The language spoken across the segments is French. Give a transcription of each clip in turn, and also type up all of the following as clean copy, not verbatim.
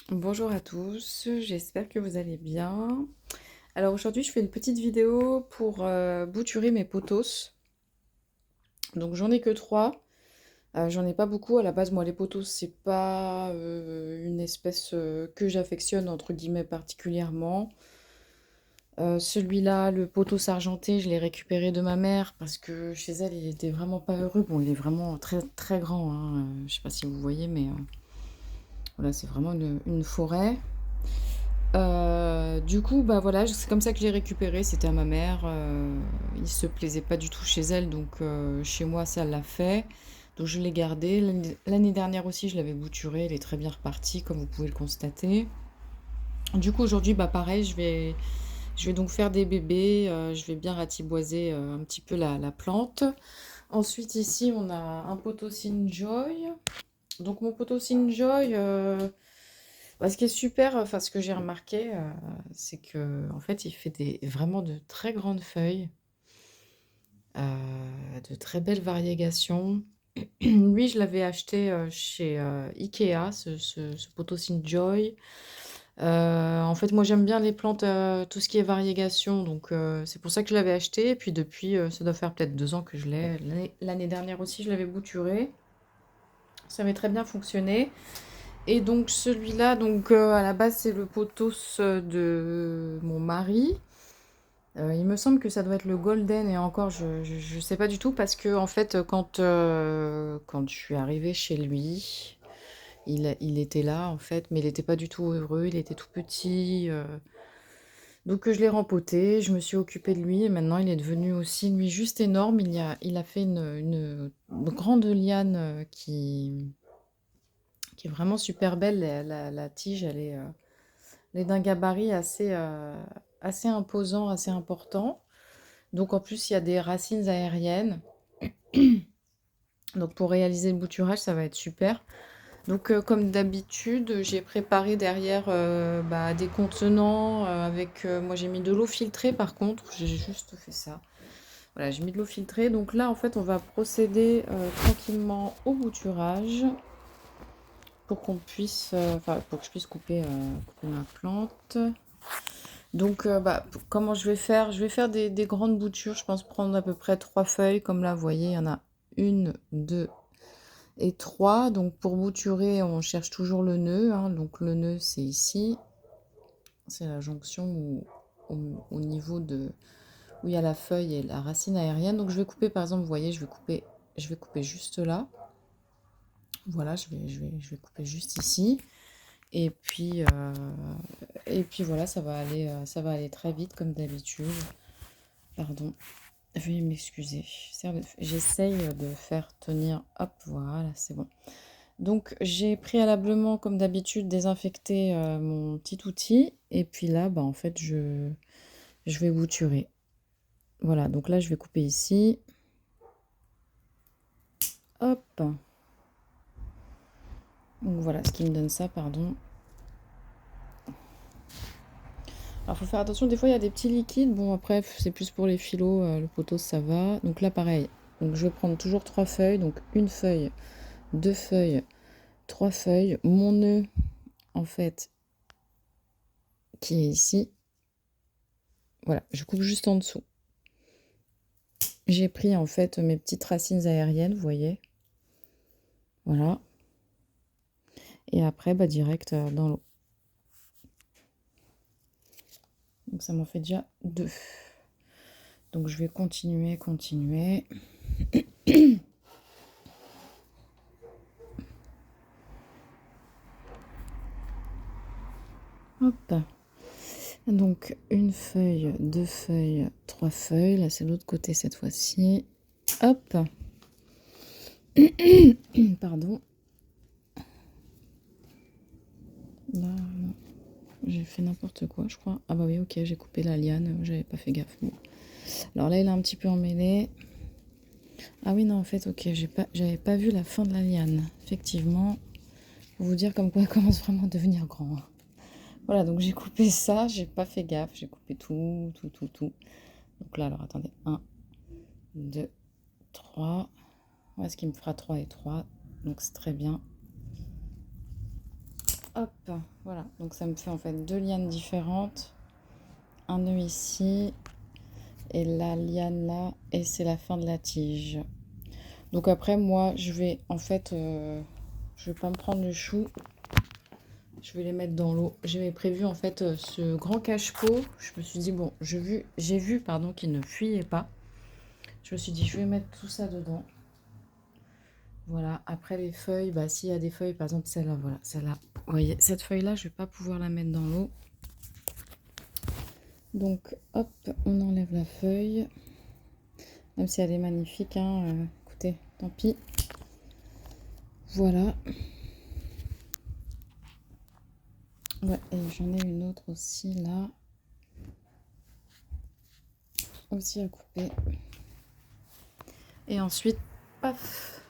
Bonjour à tous, j'espère que vous allez bien. Alors aujourd'hui, je fais une petite vidéo pour bouturer mes potos. Donc j'en ai que trois. J'en ai pas beaucoup. À la base, moi, les potos, c'est pas une espèce que j'affectionne entre guillemets particulièrement. Celui-là, le potos argenté, je l'ai récupéré de ma mère parce que chez elle, il était vraiment pas heureux. Bon, il est vraiment très très grand, hein. Je sais pas si vous voyez, mais voilà, c'est vraiment une forêt. Du coup, bah voilà, c'est comme ça que je l'ai récupéré. C'était à ma mère. Il se plaisait pas du tout chez elle, donc chez moi, ça l'a fait. Donc je l'ai gardé. L'année dernière aussi, je l'avais bouturé. Elle est très bien repartie, comme vous pouvez le constater. Du coup, aujourd'hui, bah pareil, je vais donc faire des bébés. Je vais bien ratiboiser un petit peu la plante. Ensuite, ici, on a un poteau Joy. Donc mon poteau Joy. Bah, ce qui est super, enfin ce que j'ai remarqué, c'est que en fait, il fait vraiment de très grandes feuilles, de très belles variégations. Lui, je l'avais acheté chez Ikea, ce poteau Joy. En fait, moi, j'aime bien les plantes, tout ce qui est variégation, donc c'est pour ça que je l'avais acheté. Et puis depuis, ça doit faire peut-être 2 ans que je l'ai. L'année dernière aussi, je l'avais bouturé. Ça avait très bien fonctionné. Et donc celui-là, donc à la base c'est le pothos de mon mari. Il me semble que ça doit être le golden et encore je sais pas du tout parce que en fait quand je suis arrivée chez lui, il était là en fait, mais il n'était pas du tout heureux, il était tout petit. Donc je l'ai rempoté, je me suis occupée de lui et maintenant il est devenu aussi lui juste énorme. Il a fait une grande liane qui est vraiment super belle. La tige, elle est d'un gabarit assez imposant, assez important. Donc en plus, il y a des racines aériennes. Donc pour réaliser le bouturage, ça va être super. Donc comme d'habitude, j'ai préparé derrière bah, des contenants avec... moi j'ai mis de l'eau filtrée par contre, j'ai juste fait ça. Voilà, j'ai mis de l'eau filtrée. Donc là, en fait, on va procéder tranquillement au bouturage pour qu'on puisse, enfin, pour que je puisse couper ma plante. Donc, bah, comment je vais faire? Je vais faire des grandes boutures. Je pense prendre à peu près 3 feuilles. Comme là, vous voyez, il y en a une, deux et trois. Donc, pour bouturer, on cherche toujours le nœud, hein. Donc, le nœud, c'est ici. C'est la jonction au niveau de où il y a la feuille et la racine aérienne. Donc, je vais couper, par exemple, vous voyez, je vais couper juste là. Voilà, je vais couper juste ici. Et puis, voilà, ça va aller très vite comme d'habitude. Pardon, veuillez m'excuser. J'essaye de faire tenir. Hop, voilà, c'est bon. Donc, j'ai préalablement, comme d'habitude, désinfecté mon petit outil. Et puis là, bah, en fait, je vais bouturer. Voilà, donc là, je vais couper ici. Hop. Donc voilà, ce qui me donne ça, pardon. Alors, faut faire attention, des fois, il y a des petits liquides. Bon, après, c'est plus pour les filos, le poteau, ça va. Donc là, pareil. Donc, je vais prendre toujours 3 feuilles. Donc, une feuille, 2 feuilles, 3 feuilles. Mon nœud, en fait, qui est ici. Voilà, je coupe juste en dessous. J'ai pris, en fait, mes petites racines aériennes, vous voyez. Voilà. Et après, bah, direct dans l'eau. Donc, ça m'en fait déjà 2. Donc, je vais continuer. Hop. Donc, une feuille, 2 feuilles, 3 feuilles. Là, c'est l'autre côté cette fois-ci. Hop. Pardon. Là, non. J'ai fait n'importe quoi, je crois. Ah bah oui, ok, j'ai coupé la liane. J'avais pas fait gaffe. Bon. Alors là, il est un petit peu emmêlé. Ah oui, non, en fait, ok, j'avais pas vu la fin de la liane. Effectivement, pour vous dire comme quoi elle commence vraiment à devenir grand. Voilà, donc j'ai coupé ça, j'ai pas fait gaffe, j'ai coupé tout. Donc là, alors attendez, un, 2, 3. Ouais, ce qui me fera 3 et 3. Donc c'est très bien. hop, voilà. Donc ça me fait en fait 2 lianes différentes. Un nœud ici et la liane là. Et c'est la fin de la tige. Donc après, moi, je vais en fait, je vais pas me prendre le chou. Je vais les mettre dans l'eau. J'avais prévu en fait ce grand cache-pot. Je me suis dit, bon, j'ai vu pardon, qu'il ne fuyait pas. Je me suis dit, je vais mettre tout ça dedans. Voilà, après les feuilles, bah, s'il y a des feuilles, par exemple celle-là, voilà, celle-là. Vous voyez, cette feuille-là, je ne vais pas pouvoir la mettre dans l'eau. Donc, hop, on enlève la feuille. Même si elle est magnifique, hein, écoutez, tant pis. Voilà. Ouais, et j'en ai une autre aussi, là. Aussi à couper. Et ensuite, paf,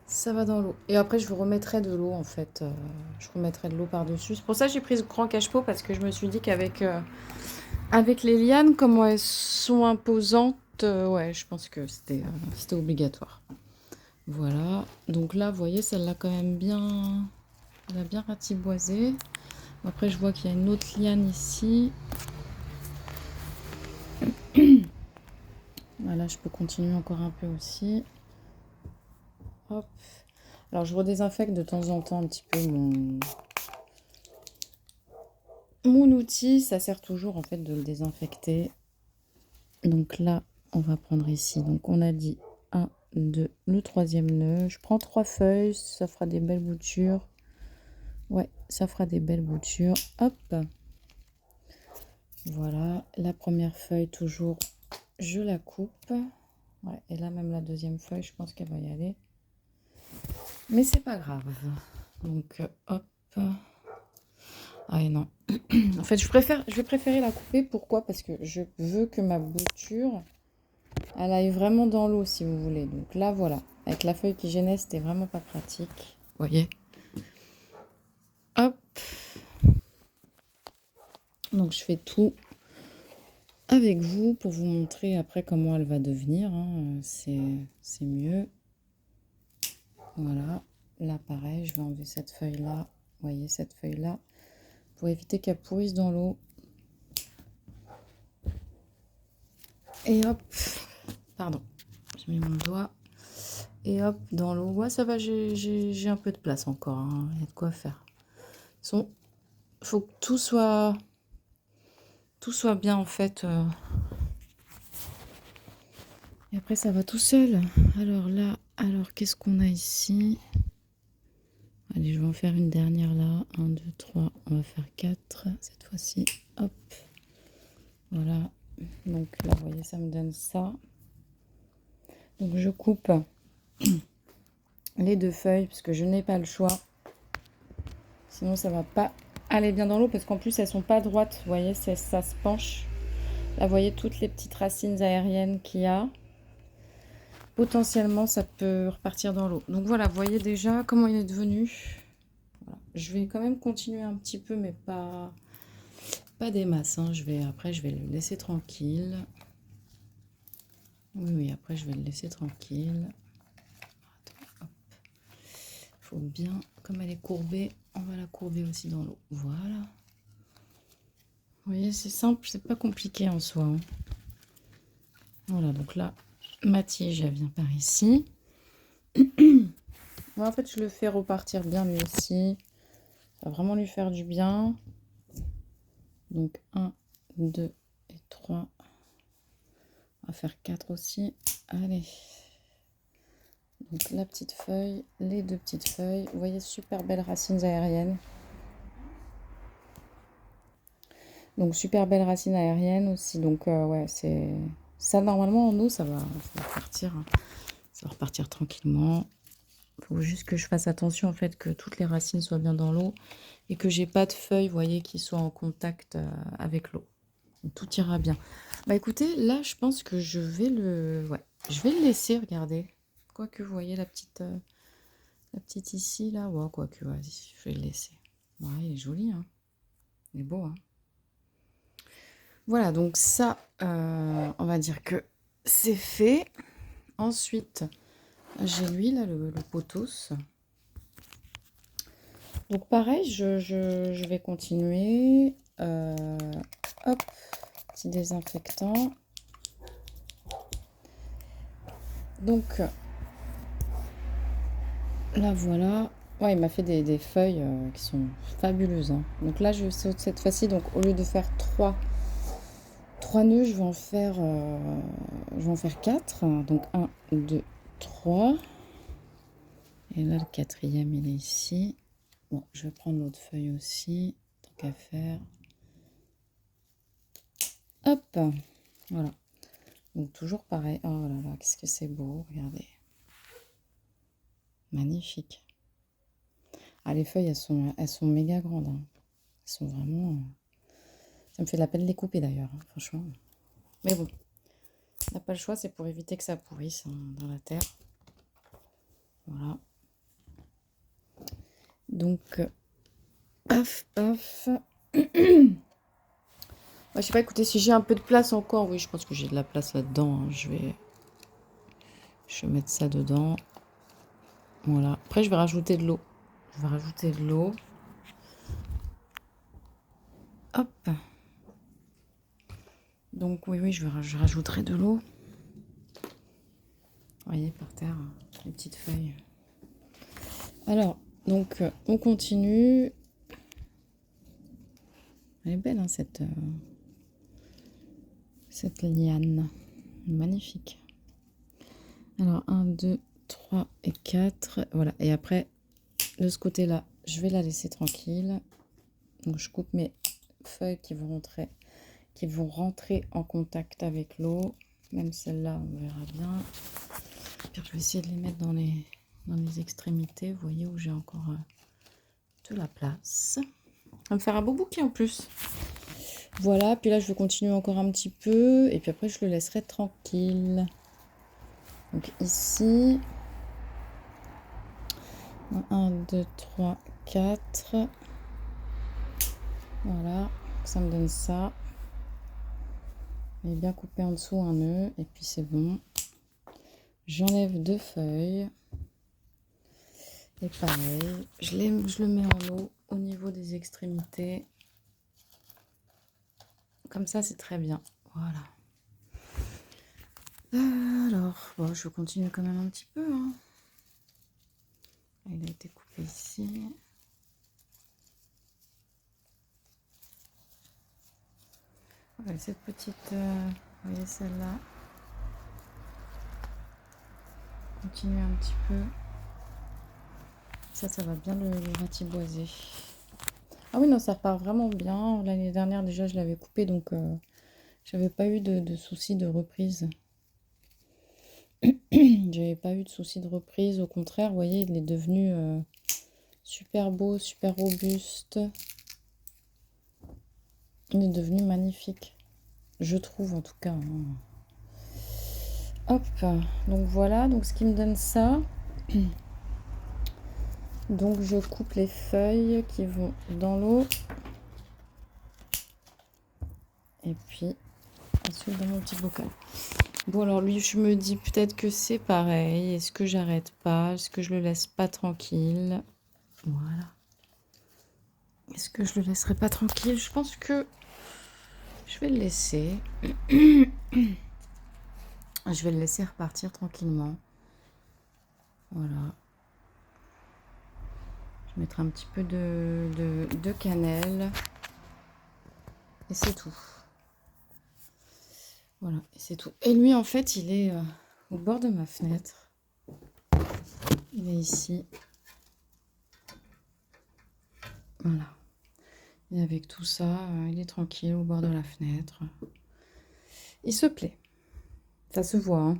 ça va dans l'eau. Et après, je vous remettrai de l'eau, en fait. Je remettrai de l'eau par-dessus. C'est pour ça que j'ai pris ce grand cache-pot, parce que je me suis dit qu'avec avec les lianes, comment elles sont imposantes, ouais, je pense que c'était obligatoire. Voilà. Donc là, vous voyez, celle-là, quand même bien... Elle a bien ratiboisé. Après, je vois qu'il y a une autre liane ici. Voilà, je peux continuer encore un peu aussi. Hop. Alors, je redésinfecte de temps en temps un petit peu mon outil. Ça sert toujours, en fait, de le désinfecter. Donc là, on va prendre ici. Donc, on a dit 1, 2, le troisième nœud. Je prends 3 feuilles, ça fera des belles boutures. Ouais, ça fera des belles boutures. Hop. Voilà, la première feuille, toujours, je la coupe. Ouais, et là, même la deuxième feuille, je pense qu'elle va y aller. Mais c'est pas grave. Donc, hop. Ah et non. En fait, je vais préférer la couper. Pourquoi? Parce que je veux que ma bouture, elle aille vraiment dans l'eau, si vous voulez. Donc là, voilà. Avec la feuille qui gênait, c'était vraiment pas pratique. Vous voyez? Hop. Donc, je fais tout avec vous pour vous montrer après comment elle va devenir. Hein. C'est mieux. Voilà. Là, pareil, je vais enlever cette feuille-là. Vous voyez, cette feuille-là. Pour éviter qu'elle pourrisse dans l'eau. Et hop. Pardon. J'ai mis mon doigt. Et hop, dans l'eau. Ouais, ça va, j'ai un peu de place encore. Hein. Il y a de quoi faire. Il faut que tout soit bien, en fait. Et après, ça va tout seul. Alors là, qu'est-ce qu'on a ici? Allez, je vais en faire une dernière là. 1, 2, 3. On va faire 4 cette fois-ci. Hop. Voilà. Donc là, vous voyez, ça me donne ça. Donc je coupe les 2 feuilles parce que je n'ai pas le choix. Sinon, ça va pas aller bien dans l'eau parce qu'en plus, elles sont pas droites. Vous voyez, ça se penche. Là, vous voyez toutes les petites racines aériennes qu'il y a. Potentiellement, ça peut repartir dans l'eau. Donc voilà, vous voyez déjà comment il est devenu. Voilà. Je vais quand même continuer un petit peu, mais pas des masses. Hein. Après, je vais le laisser tranquille. Oui, après, je vais le laisser tranquille. Il faut bien, comme elle est courbée, on va la courber aussi dans l'eau. Voilà. Vous voyez, c'est simple, c'est pas compliqué en soi. Hein. Voilà, donc là, ma tige, elle vient par ici. Moi, en fait, je le fais repartir bien lui aussi. Ça va vraiment lui faire du bien. Donc, 1, 2 et 3. On va faire 4 aussi. Allez. Donc, la petite feuille, les 2 petites feuilles. Vous voyez, super belles racines aériennes. Donc, super belles racines aériennes aussi. Donc, ouais, c'est... Ça, normalement, en eau, ça va repartir. Hein. Ça va repartir tranquillement. Il faut juste que je fasse attention, en fait, que toutes les racines soient bien dans l'eau. Et que j'ai pas de feuilles, vous voyez, qui soient en contact avec l'eau. Tout ira bien. Bah, écoutez, là, je pense que je vais le... Ouais, je vais le laisser, regardez. Quoique, vous voyez la petite ici, là. Ouais, quoique, vas-y, je vais le laisser. Ouais, il est joli, hein. Il est beau, hein. Voilà, donc ça, on va dire que c'est fait. Ensuite, j'ai lui, là, le potos. Donc pareil, je vais continuer. Hop, petit désinfectant. Donc là voilà. Ouais, il m'a fait des feuilles qui sont fabuleuses, hein. Donc là, je saute cette fois-ci. Donc au lieu de faire 3 nœuds, je vais en faire 4. Donc 1, 2, 3. Et là, le quatrième, il est ici. Bon, je vais prendre l'autre feuille aussi, tant qu'à faire. Hop, voilà. Donc toujours pareil. Oh là là, qu'est-ce que c'est beau, regardez. Magnifique. Ah, les feuilles, elles sont méga grandes, hein. Elles sont vraiment... Ça me fait de la peine de les couper d'ailleurs, hein, franchement. Mais bon, on n'a pas le choix, c'est pour éviter que ça pourrisse, hein, dans la terre. Voilà. Donc, paf, paf. Je sais pas, écoutez, si j'ai un peu de place encore, oui, je pense que j'ai de la place là-dedans, hein. Je vais mettre ça dedans. Voilà. Après, je vais rajouter de l'eau. Hop. Donc, oui, je rajouterai de l'eau. Vous voyez, par terre, les petites feuilles. Alors, donc, on continue. Elle est belle, hein, cette liane. Magnifique. Alors, 1, 2, 3 et 4. Voilà. Et après, de ce côté-là, je vais la laisser tranquille. Donc, je coupe mes feuilles qui vont rentrer en contact avec l'eau. Même celle-là, on verra bien. Puis, je vais essayer de les mettre dans les extrémités. Vous voyez où j'ai encore de la place. Ça va me faire un beau bouquet en plus. Voilà, puis là, je vais continuer encore un petit peu. Et puis après, je le laisserai tranquille. Donc ici, 1, 2, 3, 4. Voilà, ça me donne ça. Et bien couper en dessous un nœud. Et puis c'est bon. J'enlève 2 feuilles. Et pareil, je le mets en eau au niveau des extrémités. Comme ça, c'est très bien. Voilà. Alors, bon, je continue quand même un petit peu, hein. Il a été coupé ici. Voilà, cette petite, vous voyez celle-là. Continuer un petit peu. Ça va bien le ratiboiser. Ah oui, non, ça repart vraiment bien. L'année dernière, déjà, je l'avais coupé, donc j'avais pas eu de soucis de reprise. J'avais pas eu de soucis de reprise. Au contraire, vous voyez, il est devenu super beau, super robuste. Il est devenu magnifique. Je trouve, en tout cas, hein. Hop, donc voilà, donc ce qui me donne ça. Donc je coupe les feuilles qui vont dans l'eau. Et puis ensuite dans mon petit bocal. Bon, alors lui, je me dis peut-être que c'est pareil. Est-ce que j'arrête pas? Est-ce que je le laisse pas tranquille? Voilà. Est-ce que je le laisserai pas tranquille? Je pense que je vais le laisser. Je vais le laisser repartir tranquillement. Voilà. Je mettrai un petit peu de cannelle. Et c'est tout. Voilà, et c'est tout. Et lui, en fait, il est au bord de ma fenêtre. Il est ici. Voilà. Et avec tout ça, il est tranquille au bord de la fenêtre. Il se plaît. Ça se voit, hein.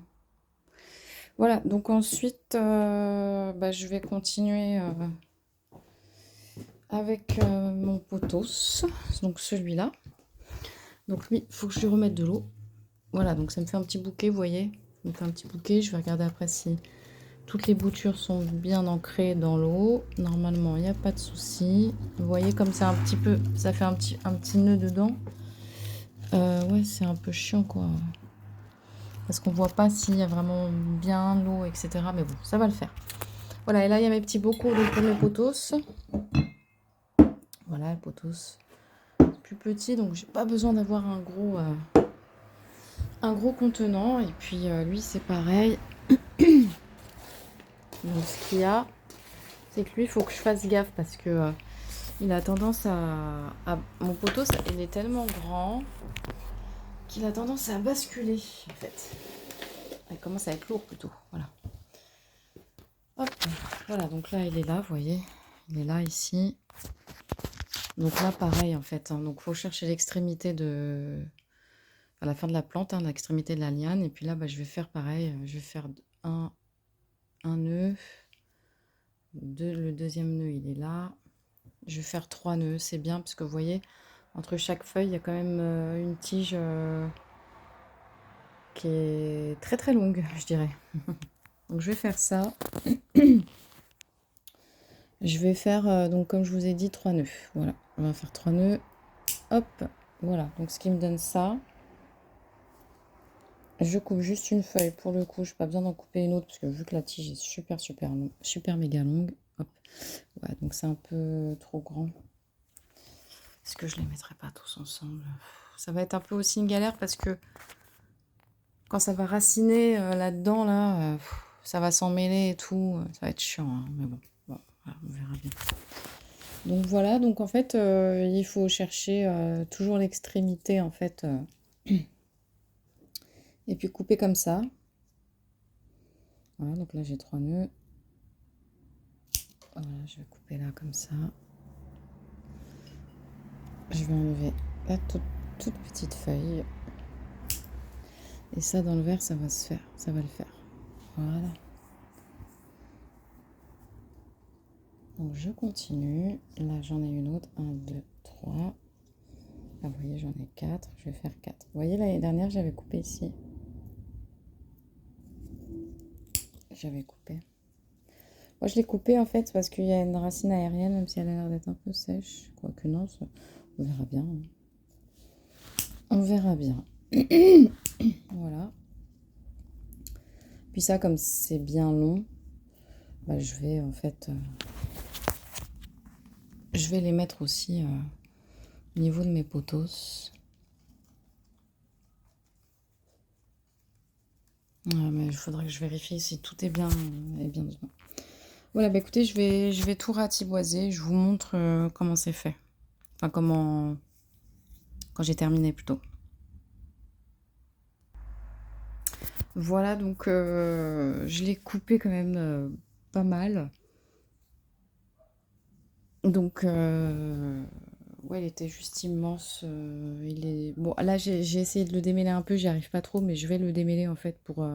Voilà, donc ensuite, je vais continuer avec mon pothos. Donc celui-là. Donc lui, il faut que je lui remette de l'eau. Voilà, donc ça me fait un petit bouquet, vous voyez. Ça me fait un petit bouquet. Je vais regarder après si toutes les boutures sont bien ancrées dans l'eau. Normalement, il n'y a pas de souci. Vous voyez comme ça un petit peu, ça fait un petit nœud dedans. Ouais, c'est un peu chiant, quoi. Parce qu'on voit pas s'il y a vraiment bien l'eau, etc. Mais bon, ça va le faire. Voilà, et là, il y a mes petits bocaux donc pour mes potos. Voilà, le potos plus petit, donc j'ai pas besoin d'avoir un gros contenant. Et puis lui c'est pareil. Donc ce qu'il y a, c'est que lui il faut que je fasse gaffe parce que il a tendance mon poteau, il est tellement grand qu'il a tendance à basculer en fait. Il commence à être lourd plutôt. Voilà. Hop, voilà, donc là il est là, vous voyez, il est là ici. Donc là pareil en fait, hein, donc faut chercher l'extrémité à la fin de la plante, hein, l'extrémité de la liane. Et puis là je vais faire pareil, je vais faire un nœud, le deuxième nœud il est là. Je vais faire 3 nœuds, c'est bien parce que vous voyez, entre chaque feuille il y a quand même une tige qui est très très longue, je dirais. Donc je vais faire ça. Je vais faire, donc comme je vous ai dit, 3 nœuds. Voilà, on va faire 3 nœuds. Hop, voilà. Donc ce qui me donne ça. Je coupe juste une feuille. Pour le coup, je n'ai pas besoin d'en couper une autre parce que vu que la tige est super méga longue. Hop. Ouais, donc c'est un peu trop grand. Est-ce que je les mettrai pas tous ensemble? Ça va être un peu aussi une galère parce que quand ça va raciner là-dedans, là, ça va s'en mêler et tout. Ça va être chiant, hein, mais bon. Voilà, on verra bien. Donc voilà, donc en fait, il faut chercher toujours l'extrémité en fait, et puis couper comme ça. Voilà, donc là j'ai 3 nœuds. Voilà, je vais couper là comme ça. Je vais enlever la toute petite feuille. Et ça dans le verre, ça va se faire, ça va le faire. Voilà. Donc je continue. Là j'en ai une autre. 1, 2, 3. Là vous voyez j'en ai 4. Je vais faire 4. Vous voyez l'année dernière j'avais coupé ici. J'avais coupé. Moi je l'ai coupé en fait parce qu'il y a une racine aérienne, même si elle a l'air d'être un peu sèche. Quoique non, on verra bien. On verra bien. Voilà. Puis ça, comme c'est bien long, je vais en fait... je vais les mettre aussi au niveau de mes potos. Mais il faudrait que je vérifie si tout est bien dedans. Voilà, écoutez, je vais tout ratiboiser. Je vous montre comment c'est fait. Enfin, quand j'ai terminé plutôt. Voilà, donc je l'ai coupé quand même pas mal. Donc, ouais, il était juste immense. Bon, là, j'ai essayé de le démêler un peu, j'y arrive pas trop, mais je vais le démêler en fait pour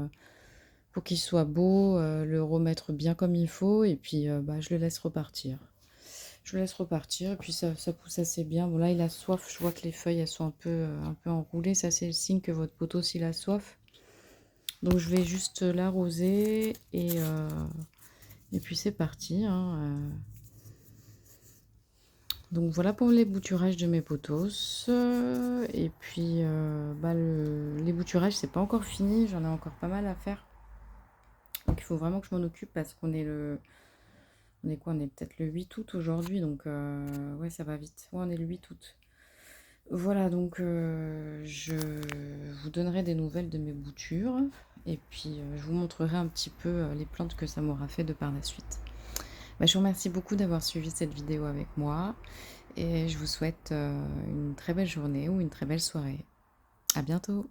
qu'il soit beau, le remettre bien comme il faut, et puis je le laisse repartir. Je le laisse repartir, et puis ça pousse assez bien. Bon, là, il a soif, je vois que les feuilles, elles sont un peu enroulées. Ça, c'est le signe que votre poteau, s'il a soif. Donc, je vais juste l'arroser, et puis c'est parti, hein. Donc voilà pour les bouturages de mes potos. Et puis les bouturages c'est pas encore fini, j'en ai encore pas mal à faire. Donc il faut vraiment que je m'en occupe parce qu'on est on est quoi? On est peut-être le 8 août aujourd'hui, donc ouais ça va vite. Ouais, on est le 8 août. Voilà, donc je vous donnerai des nouvelles de mes boutures. Et puis je vous montrerai un petit peu les plantes que ça m'aura fait de par la suite. Je vous remercie beaucoup d'avoir suivi cette vidéo avec moi. Et je vous souhaite une très belle journée ou une très belle soirée. À bientôt!